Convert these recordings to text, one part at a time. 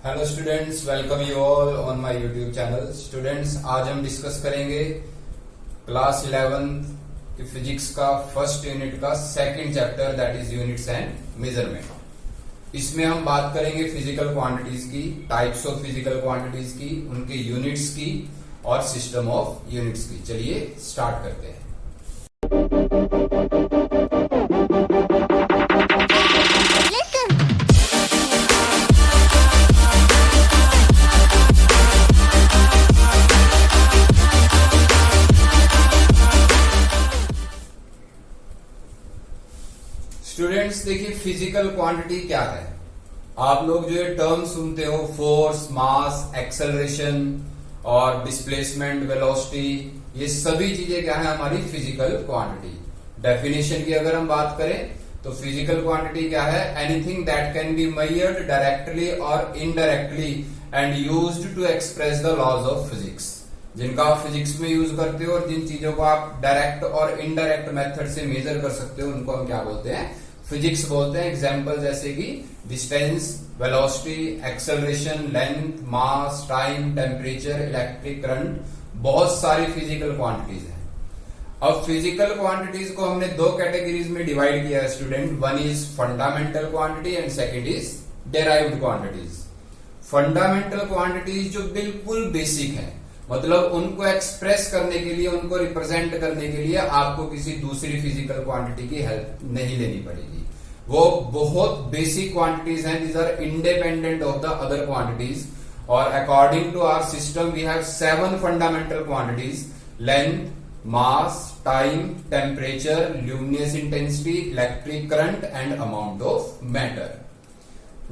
Hello students, welcome you all on my YouTube channel. Students, आज हम discuss करेंगे class 11 की फिजिक्स का फर्स्ट यूनिट का second chapter, that is units and measurement. इसमें हम बात करेंगे फिजिकल क्वांटिटीज की, टाइप्स ऑफ फिजिकल क्वांटिटीज की, उनके यूनिट्स की और सिस्टम ऑफ यूनिट्स की। चलिए स्टार्ट करते हैं। स्टूडेंट्स, देखिए फिजिकल क्वांटिटी क्या है। आप लोग जो ये टर्म सुनते हो, फोर्स, मास, एक्सेलरेशन और डिस्प्लेसमेंट, वेलोसिटी, ये सभी चीजें क्या है हमारी फिजिकल क्वांटिटी। डेफिनेशन की अगर हम बात करें तो फिजिकल क्वांटिटी क्या है? Anything that can be measured directly और indirectly and used to express the laws of physics. जिनका आप फिजिक्स में यूज करते हो और जिन चीजों को आप डायरेक्ट और इनडायरेक्ट मेथड से मेजर कर सकते हो, उनको हम क्या बोलते हैं? फिजिक्स बोलते हैं। एग्जाम्पल जैसे कि distance, velocity, acceleration, length, mass, time, temperature, electric current, बहुत सारी फिजिकल क्वांटिटीज हैं। अब फिजिकल क्वांटिटीज को हमने दो कैटेगरीज में डिवाइड किया है student. One is fundamental quantity and second is derived quantities. Fundamental quantities जो बिल्कुल बेसिक है, मतलब उनको एक्सप्रेस करने के लिए, उनको रिप्रेजेंट करने के लिए आपको किसी दूसरी फिजिकल क्वांटिटी की हेल्प नहीं लेनी पड़ेगी। वो बहुत बेसिक क्वांटिटीज हैं, these are independent of the other quantities. और according to our system we have 7 fundamental quantities: length, mass, time, temperature, luminous intensity, electric current and amount of matter.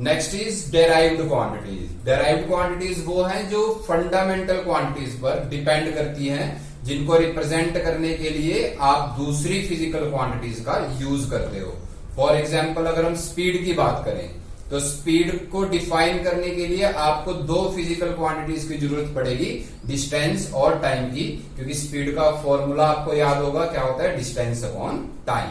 Next is derived quantities. Derived quantities वो हैं जो fundamental quantities पर depend करती हैं, जिनको represent करने के लिए आप दूसरी फिजिकल क्वांटिटीज का यूज करते हो। फॉर एग्जाम्पल, अगर हम स्पीड की बात करें तो स्पीड को डिफाइन करने के लिए आपको दो फिजिकल क्वांटिटीज की जरूरत पड़ेगी, डिस्टेंस और टाइम की, क्योंकि स्पीड का फॉर्मूला आपको याद होगा, क्या होता है? Distance upon time.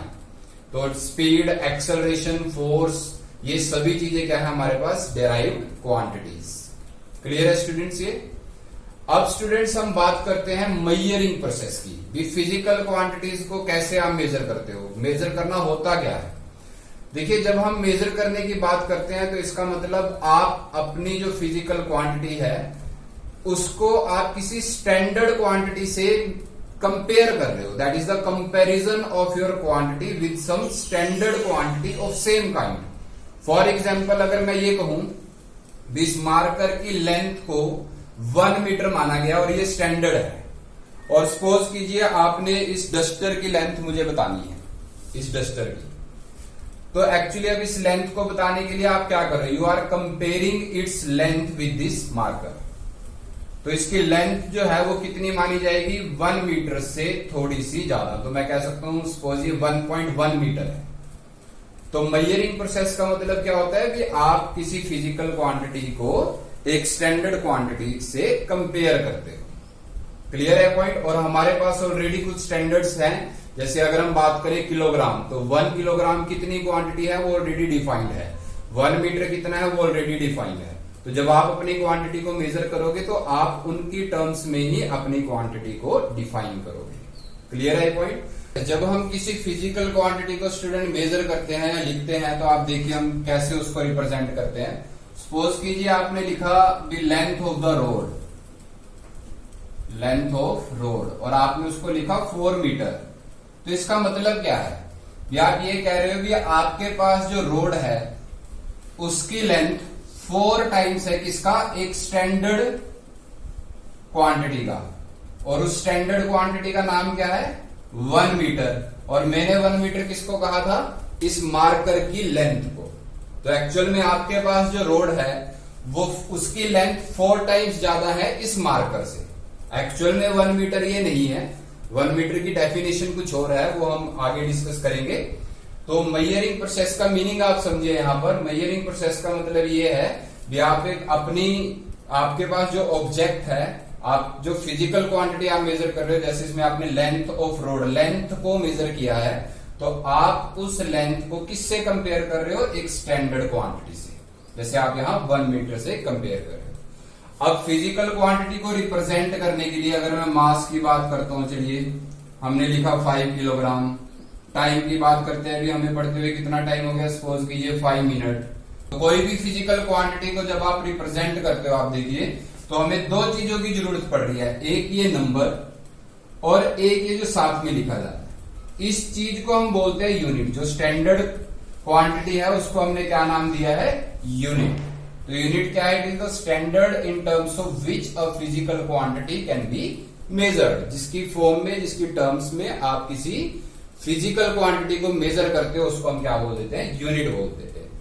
तो स्पीड, एक्सेलरेशन, फोर्स, ये सभी चीजें क्या है हमारे पास? Derived quantities. क्लियर है स्टूडेंट्स ये? अब स्टूडेंट्स हम बात करते हैं मेजरिंग प्रोसेस की। भी फिजिकल क्वांटिटीज को कैसे आप मेजर करते हो? मेजर करना होता क्या है? देखिए, जब हम मेजर करने की बात करते हैं तो इसका मतलब आप अपनी जो फिजिकल क्वांटिटी है उसको आप किसी स्टैंडर्ड क्वांटिटी से कंपेयर कर रहे हो। That is the comparison of your quantity with some standard quantity of same kind. For example, अगर मैं ये कहूं इस मार्कर की लेंथ को 1 मीटर माना गया और ये स्टैंडर्ड है, और सपोज कीजिए आपने इस डस्टर की लेंथ मुझे बतानी है, इस डस्टर की। तो एक्चुअली अब इस लेंथ को बताने के लिए आप क्या कर रहे हो? You are comparing its length with this marker. तो इसकी लेंथ जो है वो कितनी मानी जाएगी? 1 मीटर से थोड़ी सी ज्यादा। तो मैं कह सकता हूं सपोज ये 1.1 मीटर है। तो मेजरिंग प्रोसेस का मतलब क्या होता है कि आप किसी फिजिकल क्वांटिटी को एक स्टैंडर्ड क्वांटिटी से कंपेयर करते हो। क्लियर है पॉइंट? और हमारे पास ऑलरेडी कुछ स्टैंडर्ड्स हैं। जैसे अगर हम बात करें किलोग्राम, तो 1 किलोग्राम कितनी क्वांटिटी है वो ऑलरेडी डिफाइंड है। 1 मीटर कितना है वो ऑलरेडी डिफाइंड है। तो जब आप अपनी क्वांटिटी को मेजर करोगे तो आप उनकी टर्म्स में ही अपनी क्वांटिटी को डिफाइन करोगे। क्लियर है पॉइंट? जब हम किसी फिजिकल क्वांटिटी को स्टूडेंट मेजर करते हैं या लिखते हैं तो आप देखिए हम कैसे उसको रिप्रेजेंट करते हैं। सपोज कीजिए आपने लिखा the length of the road, length of road, और आपने उसको लिखा 4 मीटर। तो इसका मतलब क्या है? या आप ये कह रहे हो कि आपके पास जो रोड है उसकी लेंथ 4 टाइम्स है किसका? एक स्टैंडर्ड क्वांटिटी का, और उस स्टैंडर्ड क्वांटिटी का नाम क्या है? 1 मीटर। और मैंने 1 मीटर किसको कहा था? इस मार्कर की लेंथ को। तो एक्चुअल में आपके पास जो रोड है वो उसकी लेंथ 4 टाइम्स ज्यादा है इस मार्कर से। एक्चुअल में 1 मीटर ये नहीं है। 1 मीटर की डेफिनेशन कुछ और है, वो हम आगे डिस्कस करेंगे। तो मेजरिंग प्रोसेस का मीनिंग आप समझिए। यहां पर मेजरिंग प्रोसेस का मतलब ये है कि आप एक अपनी, आपके पास जो ऑब्जेक्ट है, आप जो फिजिकल क्वांटिटी आप मेजर कर रहे हो, जैसे इसमें आपने लेंथ ऑफ रोड, लेंथ को मेजर किया है, तो आप उस लेंथ को किससे कंपेयर कर रहे हो? एक स्टैंडर्ड क्वांटिटी से। जैसे आप यहाँ 1 मीटर से कंपेयर करें। अब फिजिकल क्वांटिटी को रिप्रेजेंट करने के लिए अगर मैं मास की बात करता हूं, चलिए हमने लिखा 5 किलोग्राम। टाइम की बात करते हैं, अभी हमें पढ़ते हुए कितना टाइम हो गया, सपोज कीजिए 5 मिनट। तो कोई भी फिजिकल क्वांटिटी को जब आप रिप्रेजेंट करते हो, आप देखिए तो हमें दो चीजों की जरूरत पड़ रही है, एक ये नंबर और एक ये जो साथ में लिखा जाता है। इस चीज को हम बोलते हैं यूनिट। जो स्टैंडर्ड क्वांटिटी है उसको हमने क्या नाम दिया है, यूनिट। तो यूनिट क्या है, it is the standard in terms of which a physical quantity can be measured. जिसकी फॉर्म में, जिसकी टर्म्स में आप किसी फिजिकल क्वांटिटी को मेजर करते हो उसको हम क्या बोल देते हैं, यूनिट बोल देते हैं।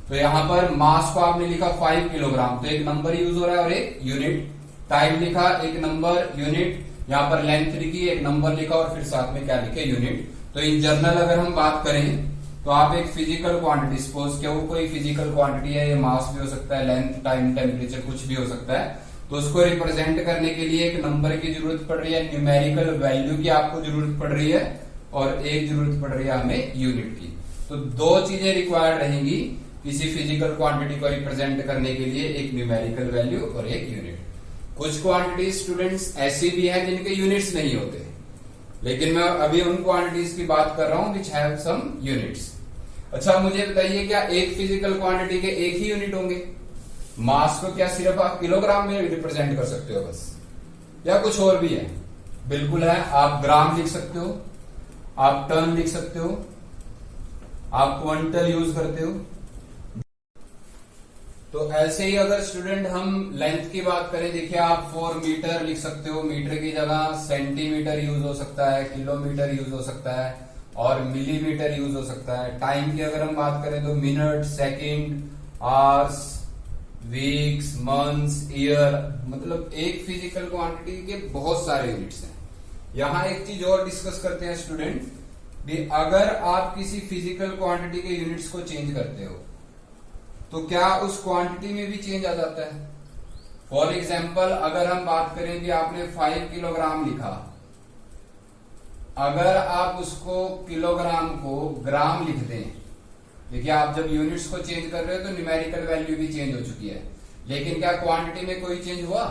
तो यहां पर मास को आपने लिखा 5 किलोग्राम, तो एक नंबर यूज हो रहा है और एक यूनिट। टाइम लिखा एक नंबर यूनिट, यहां पर लेंथ लिखी एक नंबर लिखा और फिर साथ में क्या लिखे, यूनिट। तो इन जनरल अगर हम बात करें तो आप एक फिजिकल क्वांटिटी, सपोज क्या वो कोई फिजिकल क्वांटिटी है, ये मास भी हो सकता है, लेंथ, टाइम, टेम्परेचर कुछ भी हो सकता है। तो उसको रिप्रेजेंट करने के लिए एक नंबर की जरूरत पड़ रही है, न्यूमेरिकल वैल्यू की आपको जरूरत पड़ रही है और एक जरूरत पड़ रही है हमें यूनिट की। तो दो चीजें रिक्वायर्ड रहेंगी किसी फिजिकल क्वांटिटी को रिप्रेजेंट करने के लिए, एक न्यूमेरिकल वैल्यू और एक यूनिट। कुछ क्वांटिटी स्टूडेंट्स ऐसी भी है जिनके यूनिट्स नहीं होते, लेकिन मैं अभी उन क्वांटिटीज की बात कर रहा हूं विच हैव सम यूनिट्स। अच्छा मुझे बताइए, क्या एक फिजिकल क्वांटिटी के एक ही यूनिट होंगे? मास को क्या सिर्फ आप किलोग्राम में रिप्रेजेंट कर सकते हो बस, या कुछ और भी है? बिल्कुल है, आप ग्राम लिख सकते हो, आप टन लिख सकते हो, आप क्विंटल यूज करते हो। तो ऐसे ही अगर स्टूडेंट हम लेंथ की बात करें, देखिए आप 4 मीटर लिख सकते हो, मीटर की जगह सेंटीमीटर यूज हो सकता है, किलोमीटर यूज हो सकता है और मिलीमीटर यूज हो सकता है। टाइम की अगर हम बात करें तो minute, second, hours, weeks, months, year, मतलब एक फिजिकल क्वांटिटी के बहुत सारे यूनिट्स हैं। यहां एक चीज और डिस्कस करते हैं स्टूडेंट भी, अगर आप किसी फिजिकल क्वांटिटी के यूनिट्स को चेंज करते हो तो क्या उस क्वांटिटी में भी चेंज आ जाता है? फॉर एग्जाम्पल अगर हम बात करें कि आपने 5 किलोग्राम लिखा, अगर आप उसको किलोग्राम को ग्राम लिख दें, देखिए आप जब यूनिट्स को चेंज कर रहे हो तो न्यूमेरिकल वैल्यू भी चेंज हो चुकी है, लेकिन क्या क्वांटिटी में कोई चेंज हुआ?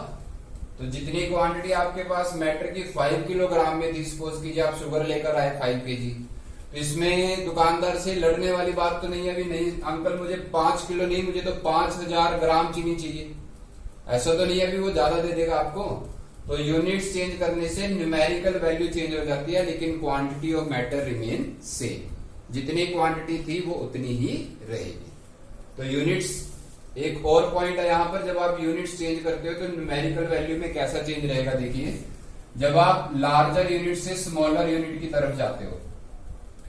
तो जितनी क्वांटिटी आपके पास मैटर की 5 किलोग्राम में थी, सपोज कीजिए आप शुगर लेकर आए 5 केजी, तो इसमें दुकानदार से लड़ने वाली बात तो नहीं है अभी, नहीं अंकल मुझे 5 किलो नहीं, मुझे तो 5000 ग्राम चीनी चाहिए, ऐसा तो नहीं है अभी वो ज्यादा दे देगा आपको। तो यूनिट्स चेंज करने से न्यूमेरिकल वैल्यू चेंज हो जाती है, लेकिन quantity of matter remain same. जितनी क्वांटिटी थी वो उतनी ही रहेगी। तो यूनिट्स एक और पॉइंट है यहाँ पर, जब आप यूनिट्स चेंज करते हो तो न्यूमेरिकल वैल्यू में कैसा चेंज रहेगा, देखिए जब आप लार्जर यूनिट से स्मॉलर यूनिट की तरफ जाते हो,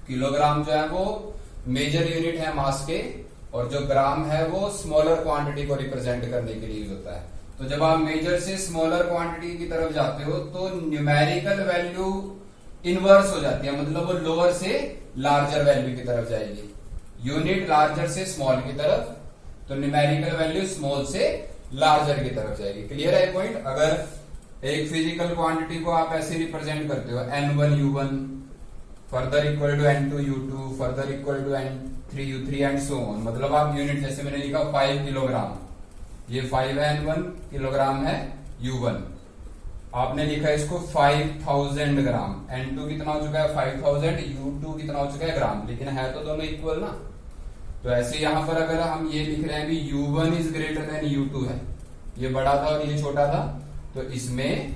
किलोग्राम जो है वो मेजर यूनिट है मास के, और जो ग्राम है वो स्मॉलर क्वांटिटी को रिप्रेजेंट करने के लिए यूज होता है। तो जब आप मेजर से स्मॉलर क्वांटिटी की तरफ जाते हो तो न्यूमेरिकल वैल्यू इनवर्स हो जाती है, मतलब वो लोअर से लार्जर वैल्यू की तरफ जाएगी। यूनिट लार्जर से स्मॉल की तरफ, तो न्यूमेरिकल वैल्यू स्मॉल से लार्जर की तरफ जाएगी। क्लियर है पॉइंट? अगर एक फिजिकल क्वांटिटी को आप ऐसे रिप्रेजेंट करते हो, N1 U1 further equal to N2 U2 further equal to N3 U3 and so on, मतलब आप यूनिट जैसे मैंने लिखा 5 किलोग्राम, ये 5 है N1, किलोग्राम है U1, आपने लिखा इसको 5000 ग्राम, N2 कितना हो चुका है 5000, U2 कितना हो चुका है ग्राम, लेकिन है तो दोनों इक्वल ना। तो ऐसे यहां पर अगर हम ये लिख रहे हैं भी U1 is greater than U2 है, ये बड़ा था और ये छोटा था, तो इसमें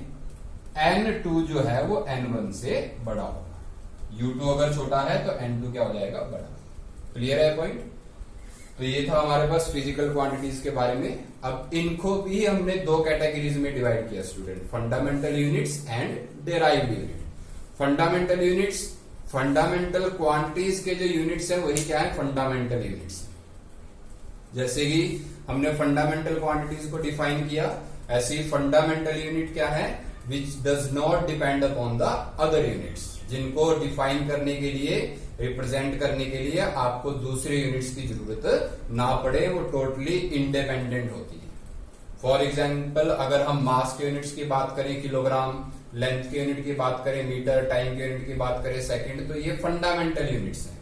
N2 जो है वो N1 से बड़ा होगा। U2 अगर छोटा है तो N2 क्या हो जाएगा, बड़ा। क्लियर है पॉइंट? तो ये था हमारे पास फिजिकल क्वांटिटीज के बारे में। अब इनको भी हमने दो कैटेगरीज में डिवाइड किया student, fundamental units and derived unit. Fundamental units, fundamental quantities के जो यूनिट्स हैं वही क्या है, फंडामेंटल यूनिट्स। जैसे कि हमने फंडामेंटल क्वांटिटीज को डिफाइन किया, ऐसे ही फंडामेंटल यूनिट क्या है, which does not depend upon the other units, जिनको डिफाइन करने के लिए, रिप्रेजेंट करने के लिए आपको दूसरे यूनिट्स की जरूरत ना पड़े, वो टोटली इंडिपेंडेंट होती है। फॉर एग्जाम्पल अगर हम मास के यूनिट्स की बात करें किलोग्राम, लेंथ के यूनिट की बात करें मीटर, टाइम के यूनिट की बात करें सेकंड, तो ये फंडामेंटल यूनिट्स हैं।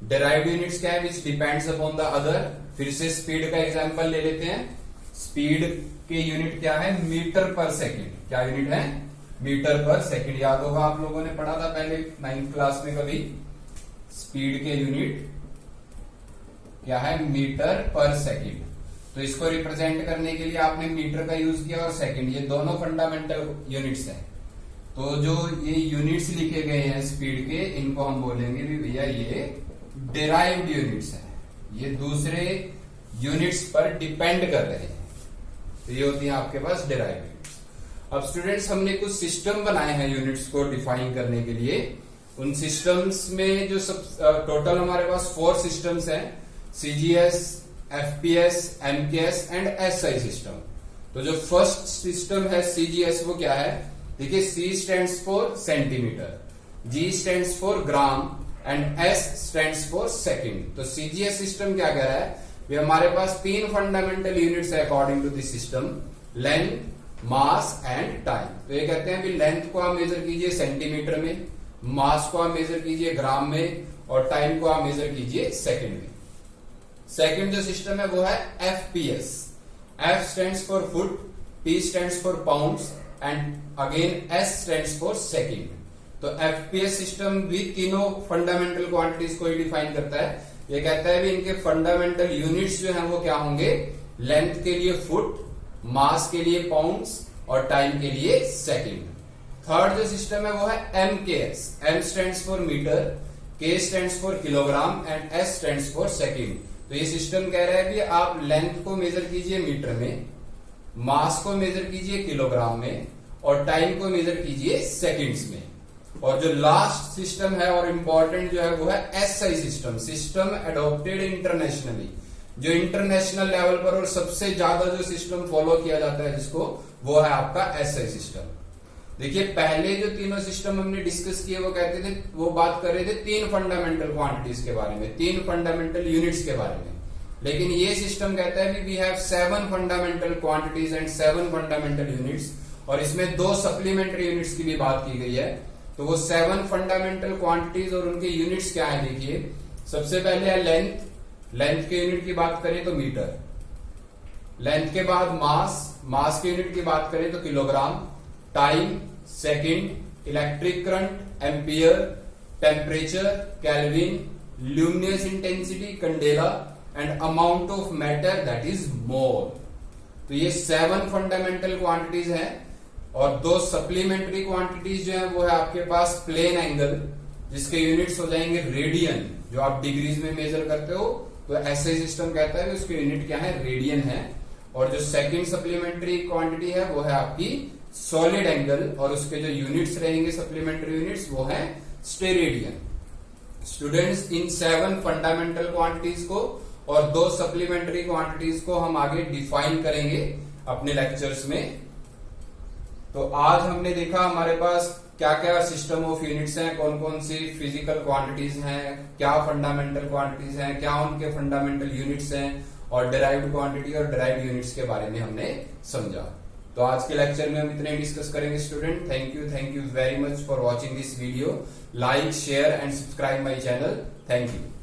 डिराइव्ड यूनिट्स क्या है, which depends upon the other. फिर से स्पीड का एग्जांपल ले लेते हैं। स्पीड के यूनिट क्या है, मीटर पर सेकंड। क्या यूनिट है, मीटर पर सेकंड। याद होगा आप लोगों ने पढ़ा था पहले 9th क्लास में कभी। स्पीड के यूनिट क्या है, मीटर पर सेकंड। तो इसको रिप्रेजेंट करने के लिए आपने मीटर का यूज किया और सेकंड, ये दोनों फंडामेंटल यूनिट्स हैं। तो जो ये यूनिट्स लिखे गए हैं स्पीड के, इनको हम बोलेंगे भी भैया ये डिराइव्ड यूनिट्स हैं, ये दूसरे यूनिट्स पर डिपेंड कर रहे हैं। तो ये होती है आपके पास डिराइव्ड यूनिट्स। अब स्टूडेंट्स हमने कुछ सिस्टम बनाए हैं यूनिट्स को डिफाइन करने के लिए। उन सिस्टम्स में जो सब टोटल हमारे पास 4 सिस्टम्स हैं, CGS, FPS, MKS and SI system. तो जो फर्स्ट सिस्टम है सीजीएस, वो क्या है, देखिए C stands for centimetre, G stands for gram and S stands for second. तो सीजीएस सिस्टम क्या कह रहा है, भी हमारे पास 3 फंडामेंटल यूनिट्स है according to this system, length, mass and time. तो ये कहते हैं भी लेंथ को आप मेजर कीजिए सेंटीमीटर में, मास को आप मेजर कीजिए ग्राम में, और टाइम को आप मेजर कीजिए सेकंड में। सेकंड जो सिस्टम है वो है FPS. F stands for foot, P stands for pounds and again S stands for second. तो एफपीएस सिस्टम भी तीनों फंडामेंटल क्वांटिटीज को ही डिफाइन करता है। ये कहता है भी इनके फंडामेंटल यूनिट्स जो हैं वो क्या होंगे, लेंथ के लिए फुट, मास के लिए पाउंड्स और टाइम के लिए सेकंड। थर्ड जो सिस्टम है वो है MKS. M stands for metre, K stands for kilogram and S stands for second. तो ये सिस्टम कह रहा है कि आप लेंथ को मेजर कीजिए मीटर में, मास को मेजर कीजिए किलोग्राम में और टाइम को मेजर कीजिए सेकंड्स में। और जो लास्ट सिस्टम है और इंपॉर्टेंट जो है वो है SI system, system adopted internationally. जो इंटरनेशनल लेवल पर और सबसे ज्यादा जो सिस्टम फॉलो किया जाता है जिसको, वो है आपका एसआई सिस्टम। देखिए पहले जो तीनों सिस्टम हमने डिस्कस किए वो कहते थे, वो बात कर रहे थे 3 फंडामेंटल क्वांटिटीज के बारे में, 3 फंडामेंटल यूनिट्स के बारे में। लेकिन ये सिस्टम कहता है कि we have 7 fundamental quantities and 7 fundamental units, और इसमें 2 सप्लीमेंट्री यूनिट्स की भी बात की गई है। तो वो 7 फंडामेंटल क्वांटिटीज और उनके यूनिट्स क्या है, देखिए सबसे पहले है लेंथ। लेंथ के यूनिट की बात करें तो मीटर, लेंथ के बाद मास, मास के यूनिट की बात करें तो kilogram, time second, electric current ampere, temperature kelvin, luminous intensity candela and amount of matter that is mole. तो ये 7 फंडामेंटल क्वांटिटीज हैं। और 2 सप्लीमेंट्री क्वांटिटीज जो है वो है आपके पास प्लेन एंगल, जिसके यूनिट्स हो जाएंगे रेडियन, जो आप डिग्रीज में मेजर करते हो। तो ऐसे सिस्टम कहता है कि उसके यूनिट क्या है, रेडियन है। और जो सेकंड सप्लीमेंट्री क्वांटिटी है वो है आपकी सॉलिड एंगल, और उसके जो यूनिट्स रहेंगे सप्लीमेंट्री यूनिट्स वो है steradian. Students in 7 fundamental quantities को और 2 सप्लीमेंट्री क्वांटिटीज को हम आगे डिफाइन करेंगे अपने लेक्चर्स में। तो आज हमने देखा हमारे पास क्या क्या सिस्टम ऑफ यूनिट्स हैं, कौन कौन सी फिजिकल क्वांटिटीज हैं, क्या फंडामेंटल क्वांटिटीज हैं, क्या उनके फंडामेंटल यूनिट्स हैं, और डिराइव्ड क्वांटिटी और डिराइव्ड यूनिट्स के बारे में हमने समझा। तो आज के लेक्चर में हम इतने डिस्कस करेंगे student. Thank you very much for watching this video. Like, share and subscribe my channel. Thank you.